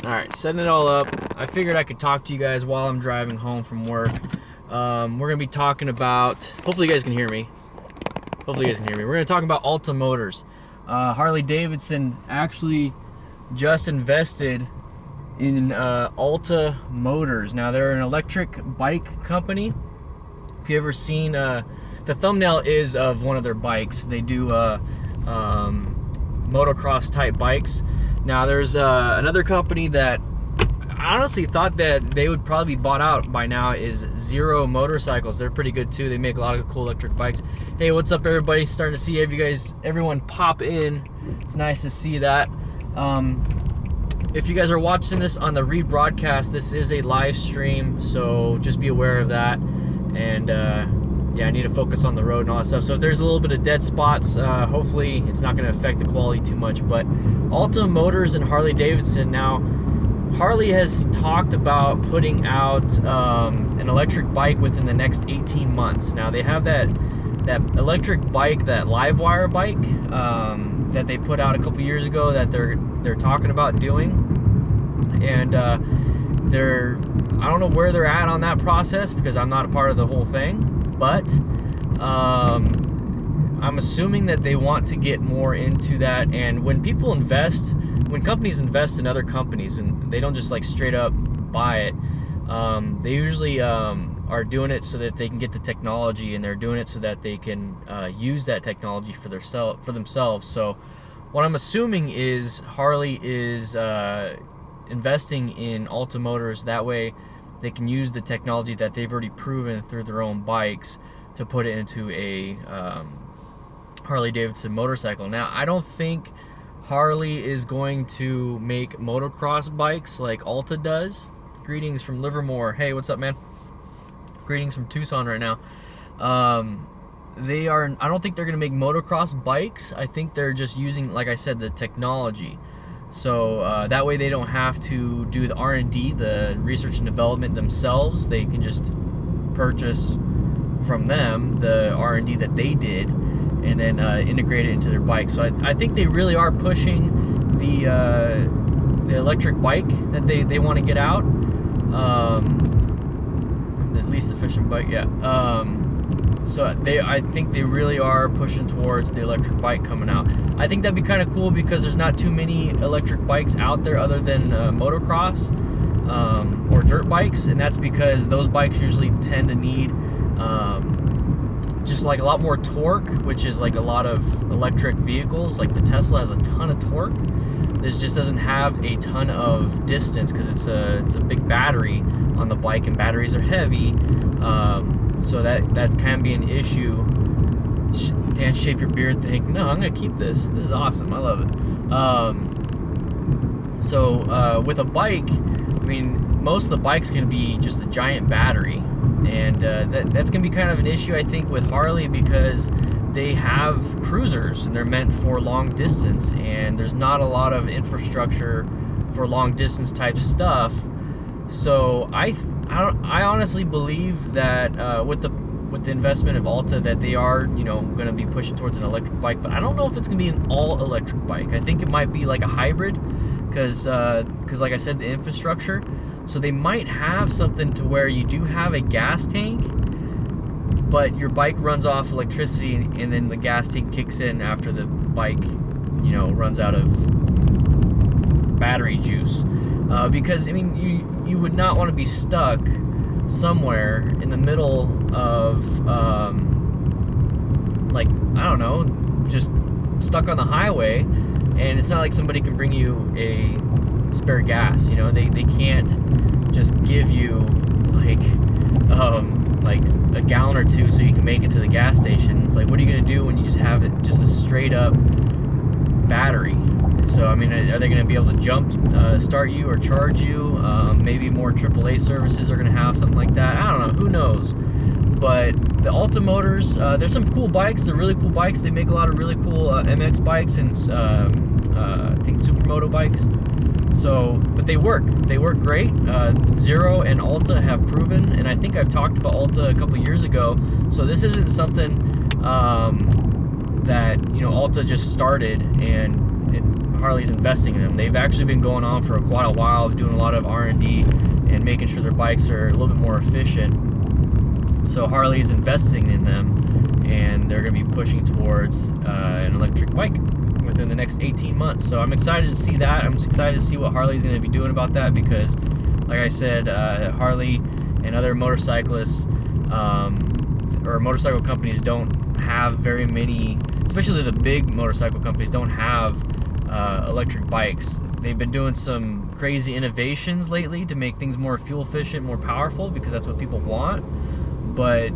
Alright, setting it all up. I figured I could talk to you guys while I'm driving home from work. We're going to be talking about, hopefully you guys can hear me. We're going to talk about Alta Motors. Harley Davidson actually just invested in Alta Motors. Now they're an electric bike company. If you ever seen, the thumbnail is of one of their bikes. They do motocross type bikes. Now there's another company that I honestly thought that they would probably be bought out by now, is Zero Motorcycles. They're pretty good too. They make a lot of cool electric bikes. Hey, what's up everybody? Starting to see everyone pop in. It's nice to see that. If you guys are watching this on the rebroadcast, this is a live stream, so just be aware of that. And yeah, I need to focus on the road and all that stuff. So if there's a little bit of dead spots, hopefully it's not going to affect the quality too much. But Alta Motors and Harley Davidson. Now, Harley has talked about putting out an electric bike within the next 18 months. Now they have that electric bike, that Livewire bike that they put out a couple years ago that they're talking about doing, and I don't know where they're at on that process because I'm not a part of the whole thing, but I'm assuming that they want to get more into that. And when companies invest in other companies, and they don't just like straight up buy it, they usually are doing it so that they can get the technology, and they're doing it so that they can use that technology for themselves. So what I'm assuming is Harley is investing in Alta Motors. That way they can use the technology that they've already proven through their own bikes to put it into a Harley Davidson motorcycle. Now, I don't think Harley is going to make motocross bikes like Alta does. Greetings from Livermore. Hey, what's up, man? Greetings from Tucson right now. I don't think they're going to make motocross bikes. I think they're just using, like I said, the technology. So that way they don't have to do the R&D, the research and development themselves. They can just purchase from them the R&D that they did, and then integrate it into their bike. So I think they really are pushing the electric bike that they want to get out. At least efficient bike, yeah. So I think they really are pushing towards the electric bike coming out. I think that'd be kind of cool because there's not too many electric bikes out there other than motocross or dirt bikes, and that's because those bikes usually tend to need just like a lot more torque, which is like a lot of electric vehicles. Like the Tesla has a ton of torque. This just doesn't have a ton of distance because it's a big battery on the bike, and batteries are heavy. So that can be an issue. Dan, shave your beard thing. No, I'm gonna keep this. This is awesome. I love it. So with a bike, I mean, most of the bike's gonna be just a giant battery, and that's gonna be kind of an issue, I think, with Harley, because they have cruisers and they're meant for long distance, and there's not a lot of infrastructure for long distance type stuff. So I honestly believe that with the investment of Alta, that they are, going to be pushing towards an electric bike. But I don't know if it's going to be an all electric bike. I think it might be like a hybrid, because like I said, the infrastructure. So they might have something to where you do have a gas tank, but your bike runs off electricity, and then the gas tank kicks in after the bike, runs out of battery juice. Because I mean, you would not want to be stuck somewhere in the middle of like, I don't know, just stuck on the highway, and it's not like somebody can bring you a spare gas. They can't just give you like a gallon or two so you can make it to the gas station. It's like, what are you gonna do when you just have it just a straight up battery? So I mean, are they going to be able to start you or charge you? Maybe more AAA services are going to have something like that. I don't know. Who knows? But the Alta Motors, there's some cool bikes. They're really cool bikes. They make a lot of really cool MX bikes and I think supermoto bikes. So, but they work. They work great. Zero and Alta have proven, and I think I've talked about Alta a couple years ago. So this isn't something that Alta just started and Harley's investing in them. They've actually been going on for quite a while, doing a lot of R&D and making sure their bikes are a little bit more efficient. So Harley's investing in them, and they're going to be pushing towards an electric bike within the next 18 months. So I'm excited to see that. I'm excited to see what Harley's going to be doing about that, because like I said, Harley and other motorcyclists or motorcycle companies don't have very many, especially the big motorcycle companies don't have electric bikes. They've been doing some crazy innovations lately to make things more fuel efficient, more powerful, because that's what people want, but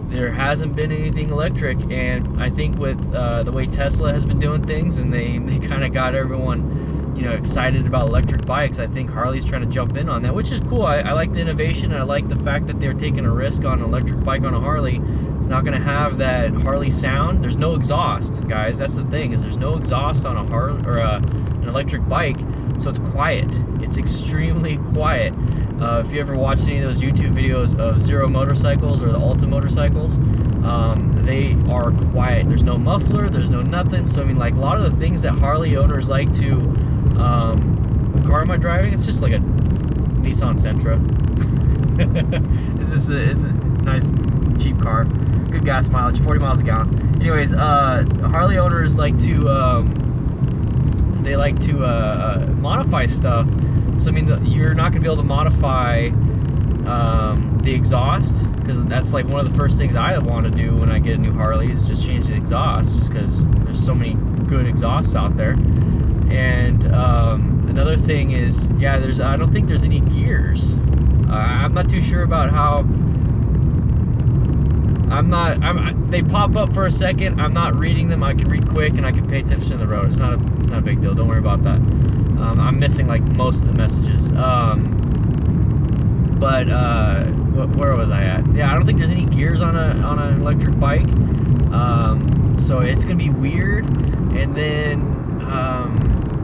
there hasn't been anything electric. And I think with the way Tesla has been doing things, and they kind of got everyone, you know, excited about electric bikes, I think Harley's trying to jump in on that, which is cool. I like the innovation, and I like the fact that they're taking a risk on an electric bike on a Harley. It's not going to have that Harley sound. There's no exhaust, guys. That's the thing, is there's no exhaust on a Harley or an electric bike, so it's quiet. It's extremely quiet. If you ever watched any of those YouTube videos of Zero motorcycles or the Alta motorcycles, they are quiet. There's no muffler, there's no nothing. So I mean, like, a lot of the things that Harley owners like to, what car am I driving? It's just like a Nissan Sentra. It's a nice cheap car, good gas mileage, 40 miles a gallon. Anyways, Harley owners like to modify stuff. So I mean, you're not gonna be able to modify the exhaust, because that's like one of the first things I want to do when I get a new Harley, is just change the exhaust, just because there's so many good exhausts out there. And another thing is, yeah, I don't think there's any gears. I'm not too sure about how. They pop up for a second. I'm not reading them. I can read quick, and I can pay attention to the road. It's not a big deal. Don't worry about that. I'm missing like most of the messages. Where was I at? Yeah, I don't think there's any gears on an electric bike. So it's gonna be weird. And then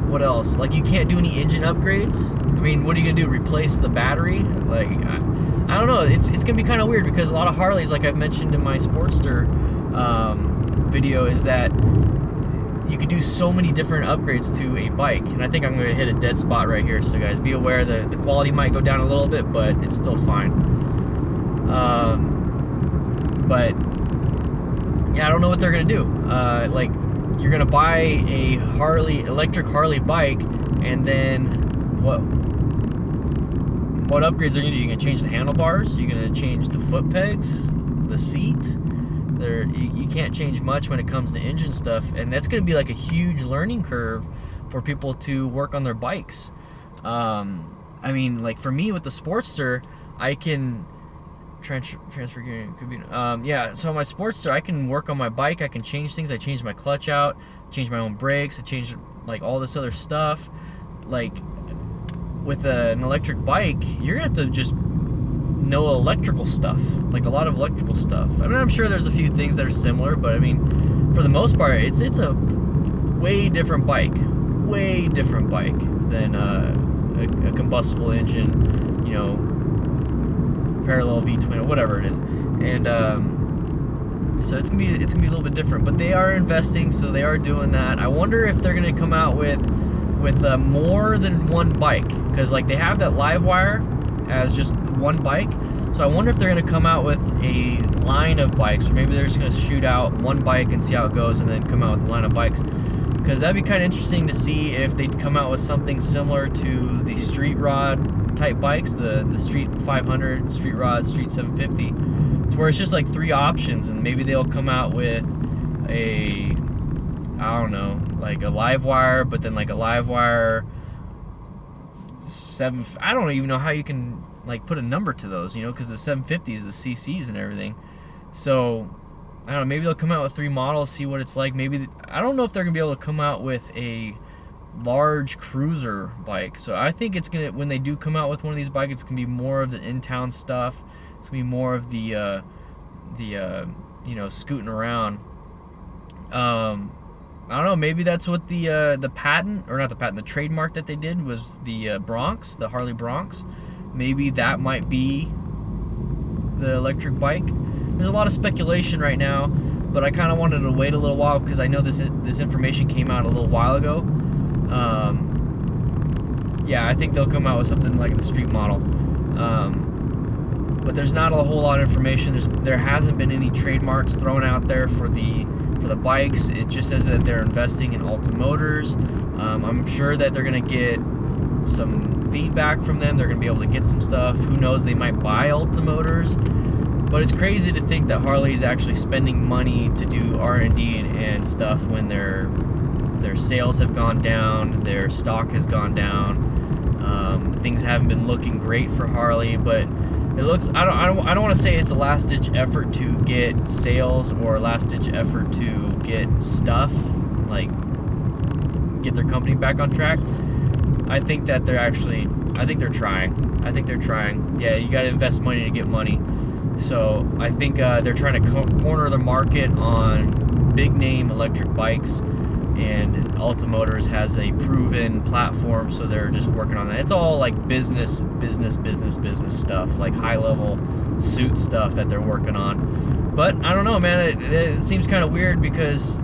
what else? Like, you can't do any engine upgrades. I mean, what are you gonna do? Replace the battery? Like, I don't know. It's gonna be kind of weird, because a lot of Harleys, like I've mentioned in my Sportster video, is that you could do so many different upgrades to a bike. And I think I'm gonna hit a dead spot right here. So guys, be aware that the quality might go down a little bit, but it's still fine. But yeah, I don't know what they're gonna do. Like, you're gonna buy a electric Harley bike, and then what upgrades are you gonna do? You're gonna change the handlebars, you're gonna change the foot pegs, the seat. You can't change much when it comes to engine stuff, and that's gonna be like a huge learning curve for people to work on their bikes. I mean, like, for me with the Sportster, I can transfer gearing, could be, yeah, so my Sportster, I can work on my bike, I can change things. I changed my clutch out, changed my own brakes, I changed like all this other stuff. Like, with an electric bike, you're gonna have to just know electrical stuff, like a lot of electrical stuff. I mean, I'm sure there's a few things that are similar, but I mean, for the most part, it's a way different bike than a combustible engine, you know, parallel V-twin or whatever it is. And so it's gonna be a little bit different, but they are investing, so they are doing that. I wonder if they're gonna come out with more than one bike, because like they have that Livewire as just one bike. So I wonder if they're going to come out with a line of bikes, or maybe they're just going to shoot out one bike and see how it goes, and then come out with a line of bikes. Because that'd be kind of interesting to see if they'd come out with something similar to the street rod type bikes, the Street 500, Street Rod, Street 750, to where it's just like 3 options, and maybe they'll come out with a, I don't know, like a Livewire, but then like a Livewire 7, I don't even know how you can like put a number to those, you know, because the 750s, the CCs and everything. So I don't know, maybe they'll come out with 3 models, see what it's like. Maybe I don't know if they're gonna be able to come out with a large cruiser bike. So I think it's gonna, when they do come out with one of these bikes, it's gonna be more of the in-town stuff. It's gonna be more of the you know, scooting around. I don't know, maybe that's what the patent, or not the patent, the trademark that they did was the Bronx, the Harley Bronx. Maybe that might be the electric bike. There's a lot of speculation right now, but I kind of wanted to wait a little while, because I know this information came out a little while ago. Yeah, I think they'll come out with something like the street model. But there's not a whole lot of information. There hasn't been any trademarks thrown out there for the bikes. It just says that they're investing in Alta Motors. I'm sure that they're gonna get some feedback from them. They're gonna be able to get some stuff. Who knows? They might buy Alta Motors. But it's crazy to think that Harley is actually spending money to do R&D and stuff when their sales have gone down, their stock has gone down. Things haven't been looking great for Harley, but it looks, I don't want to say it's a last-ditch effort to get sales or a last-ditch effort to get stuff, like get their company back on track. I think that they're actually, I think they're trying. Yeah, you got to invest money to get money. So I think they're trying to corner the market on big-name electric bikes, and Alta Motors has a proven platform, so they're just working on that. It's all like business stuff, like high-level suit stuff that they're working on. But I don't know, man. It seems kind of weird because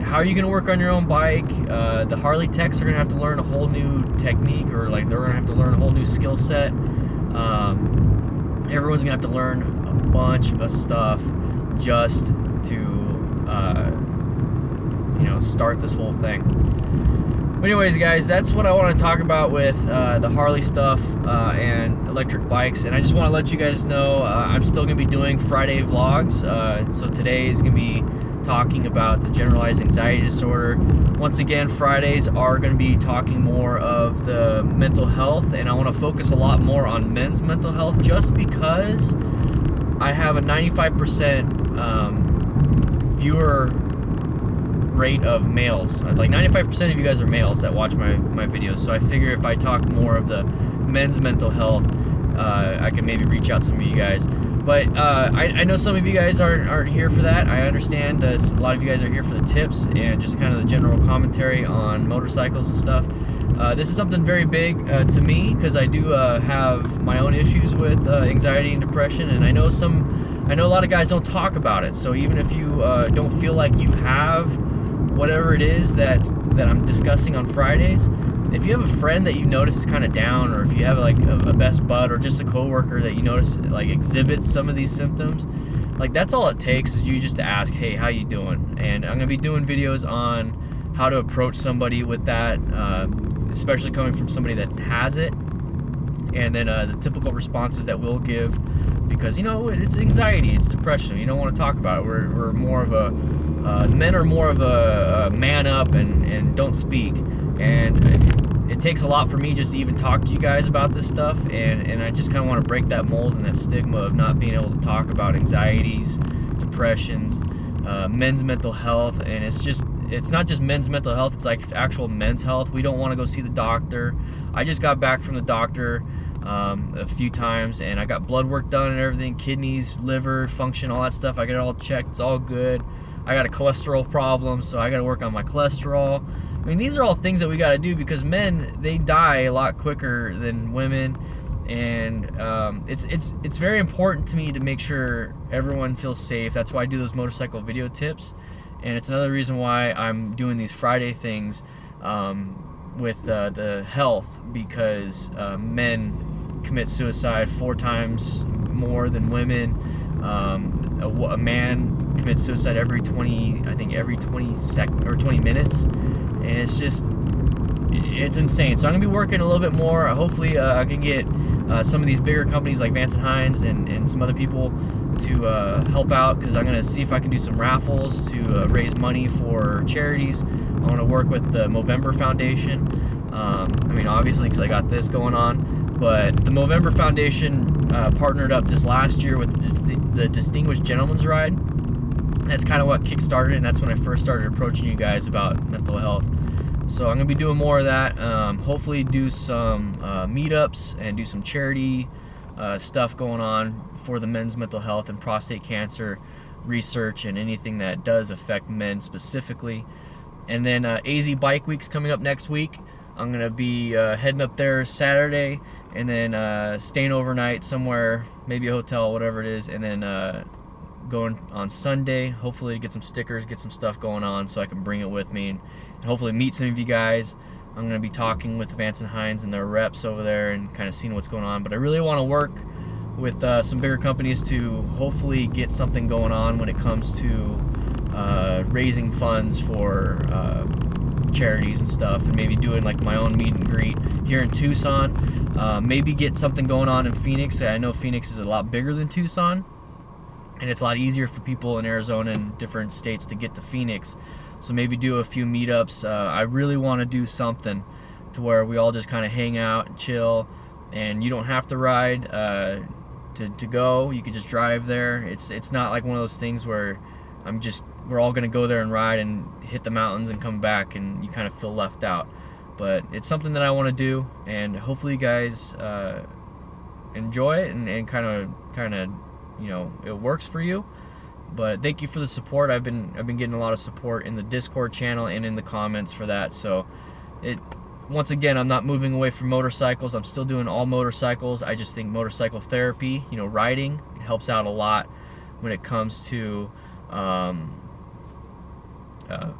how are you going to work on your own bike? The Harley techs are going to have to learn a whole new technique, or like they're going to have to learn a whole new skill set. Everyone's going to have to learn a bunch of stuff just to start this whole thing. But anyways, guys, that's what I want to talk about with the Harley stuff and electric bikes. And I just want to let you guys know I'm still going to be doing Friday vlogs. So today is going to be talking about the generalized anxiety disorder. Once again, Fridays are going to be talking more of the mental health, and I want to focus a lot more on men's mental health just because I have a 95% viewer rate of males. Like 95% of you guys are males that watch my videos, so I figure if I talk more of the men's mental health, I can maybe reach out to some of you guys. But I know some of you guys aren't here for that. I understand a lot of you guys are here for the tips and just kind of the general commentary on motorcycles and stuff. This is something very big to me because I do have my own issues with anxiety and depression, and I know a lot of guys don't talk about it. So even if you don't feel like you have whatever it is that I'm discussing on Fridays, if you have a friend that you notice is kind of down, or if you have like a best bud or just a coworker that you notice like exhibits some of these symptoms, like that's all it takes is you just to ask, hey, how you doing? And I'm gonna be doing videos on how to approach somebody with that, especially coming from somebody that has it, and then the typical responses that we'll give, because it's anxiety, it's depression, you don't want to talk about it. We're more of a men are more of a man up and don't speak, and it takes a lot for me just to even talk to you guys about this stuff, and I just kind of want to break that mold and that stigma of not being able to talk about anxieties, depressions, men's mental health. And it's not just men's mental health, it's like actual men's health. We don't want to go see the doctor. I just got back from the doctor a few times, and I got blood work done and everything, kidneys, liver function, all that stuff. I got it all checked, it's all good. I got a cholesterol problem, so I got to work on my cholesterol. I mean, these are all things that we got to do because men, they die a lot quicker than women, and it's very important to me to make sure everyone feels safe. That's why I do those motorcycle video tips, and it's another reason why I'm doing these Friday things with the health, because men commit suicide 4 times more than women. A man commits suicide every 20 seconds or 20 minutes, and it's insane. So I'm gonna be working a little bit more. Hopefully I can get some of these bigger companies like Vance & Hines and some other people to help out, because I'm gonna see if I can do some raffles to raise money for charities. I want to work with the Movember Foundation. I mean, obviously, because I got this going on, but the Movember Foundation partnered up this last year with the Distinguished Gentleman's Ride. That's kind of what kickstarted, and that's when I first started approaching you guys about mental health. So I'm going to be doing more of that. Hopefully do some meetups and do some charity stuff going on for the men's mental health and prostate cancer research and anything that does affect men specifically. And then AZ Bike Week's coming up next week. I'm going to be heading up there Saturday, and then staying overnight somewhere, maybe a hotel, whatever it is, and then going on Sunday, hopefully to get some stickers, get some stuff going on so I can bring it with me and hopefully meet some of you guys. I'm going to be talking with Vance and Hines and their reps over there and kind of seeing what's going on. But I really want to work with some bigger companies to hopefully get something going on when it comes to raising funds for charities and stuff, and maybe doing like my own meet and greet here in Tucson. Maybe get something going on in Phoenix. I know Phoenix is a lot bigger than Tucson, and it's a lot easier for people in Arizona and different states to get to Phoenix. So maybe do a few meetups. I really want to do something to where we all just kind of hang out and chill, and you don't have to ride to go. You could just drive there. It's not like one of those things where we're all gonna go there and ride and hit the mountains and come back and you kind of feel left out. But it's something that I want to do, and hopefully you guys enjoy it and kind of you know, it works for you. But thank you for the support. I've been getting a lot of support in the Discord channel and in the comments for that. So once again, I'm not moving away from motorcycles. I'm still doing all motorcycles. I just think motorcycle therapy, you know, riding, helps out a lot when it comes to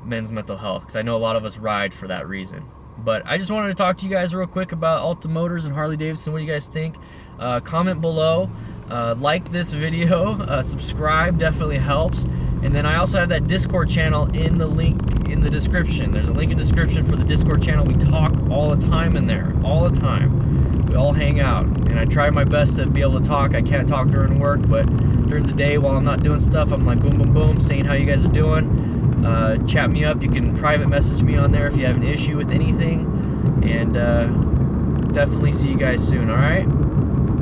men's mental health, because I know a lot of us ride for that reason. But I just wanted to talk to you guys real quick about Alta Motors and Harley Davidson. What do you guys think? Comment below, like this video, subscribe definitely helps. And then I also have that Discord channel in the link in the description. There's a link in the description for the Discord channel. We talk all the time in there, all the time. We all hang out, and I try my best to be able to talk. I can't talk during work, but during the day while I'm not doing stuff, I'm like boom, boom, boom, saying how you guys are doing. Chat me up. You can private message me on there if you have an issue with anything. And definitely see you guys soon, all right?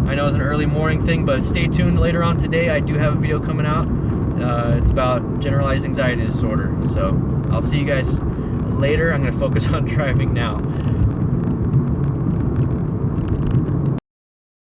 I know it's an early morning thing, but stay tuned later on today. I do have a video coming out. It's about generalized anxiety disorder. So I'll see you guys later. I'm going to focus on driving now.